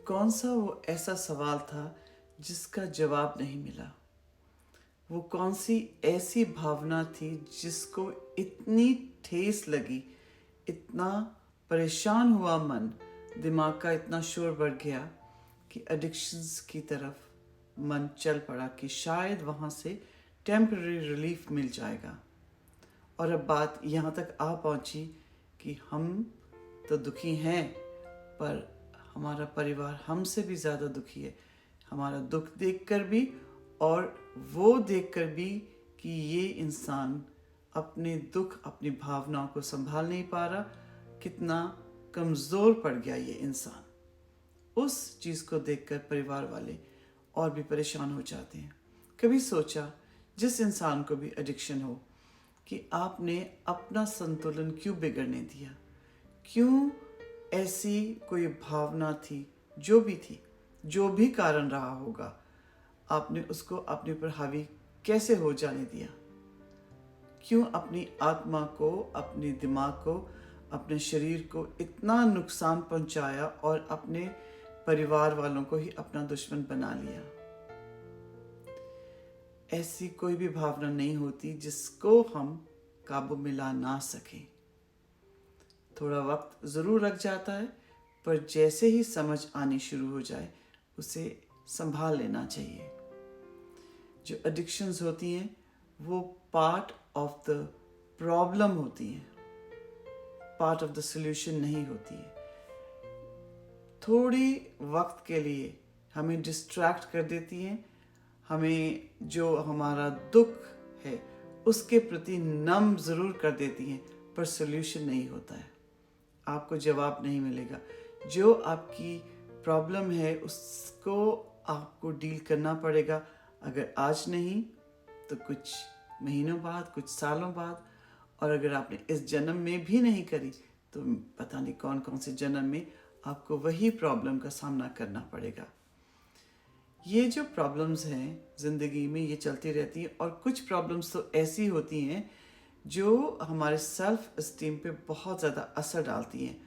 कौन सा वो ऐसा सवाल था जिसका जवाब नहीं मिला? वो कौन सी ऐसी भावना थी जिसको इतनी ठेस लगी, इतना परेशान हुआ मन, दिमाग का इतना शोर बढ़ गया कि एडिक्शंस की तरफ मन चल पड़ा कि शायद वहाँ से टेम्पररी रिलीफ मिल जाएगा। और अब बात यहाँ तक आ पहुँची कि हम तो दुखी हैं, पर हमारा परिवार हमसे भी ज़्यादा दुखी है, हमारा दुख देखकर भी और वो देखकर भी कि ये इंसान अपने दुख, अपनी भावनाओं को संभाल नहीं पा रहा, कितना कमज़ोर पड़ गया ये इंसान। उस चीज़ को देखकर परिवार वाले और भी परेशान हो जाते हैं। कभी सोचा जिस इंसान को भी एडिक्शन हो कि आपने अपना संतुलन क्यों बिगड़ने दिया? क्यों ऐसी कोई भावना थी, जो भी थी, जो भी कारण रहा होगा, आपने उसको अपने ऊपर हावी कैसे हो जाने दिया? क्यों अपनी आत्मा को, अपने दिमाग को, अपने शरीर को इतना नुकसान पहुंचाया और अपने परिवार वालों को ही अपना दुश्मन बना लिया? ऐसी कोई भी भावना नहीं होती जिसको हम काबू में ला ना सकें। थोड़ा वक्त ज़रूर लग जाता है, पर जैसे ही समझ आनी शुरू हो जाए उसे संभाल लेना चाहिए। जो एडिक्शंस होती हैं वो पार्ट ऑफ द प्रॉब्लम होती हैं, पार्ट ऑफ द सॉल्यूशन नहीं होती है। थोड़ी वक्त के लिए हमें डिस्ट्रैक्ट कर देती हैं, हमें जो हमारा दुख है उसके प्रति नम ज़रूर कर देती हैं, पर सॉल्यूशन नहीं होता है। आपको जवाब नहीं मिलेगा। जो आपकी प्रॉब्लम है उसको आपको डील करना पड़ेगा, अगर आज नहीं तो कुछ महीनों बाद, कुछ सालों बाद, और अगर आपने इस जन्म में भी नहीं करी तो पता नहीं कौन कौन से जन्म में आपको वही प्रॉब्लम का सामना करना पड़ेगा। ये जो प्रॉब्लम्स हैं ज़िंदगी में ये चलती रहती हैं, और कुछ प्रॉब्लम्स तो ऐसी होती हैं जो हमारे सेल्फ एस्टीम पे बहुत ज़्यादा असर डालती हैं,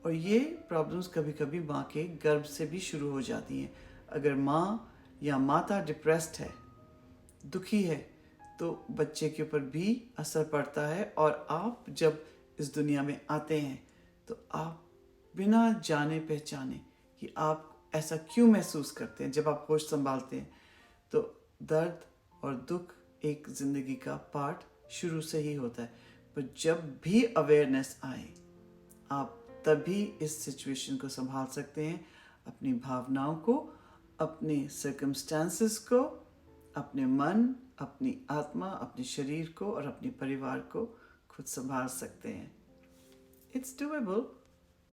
और ये प्रॉब्लम्स कभी कभी माँ के गर्भ से भी शुरू हो जाती हैं। अगर माँ या माता डिप्रेस्ड है, दुखी है, तो बच्चे के ऊपर भी असर पड़ता है, और आप जब इस दुनिया में आते हैं तो आप बिना जाने पहचाने कि आप ऐसा क्यों महसूस करते हैं, जब आप होश संभालते हैं तो दर्द और दुख एक ज़िंदगी का पार्ट शुरू से ही होता है। पर जब भी अवेयरनेस आए, आप तभी इस सिचुएशन को संभाल सकते हैं, अपनी भावनाओं को, अपने सर्कमस्टांसेस को, अपने मन, अपनी आत्मा, अपने शरीर को और अपने परिवार को खुद संभाल सकते हैं। It's doable.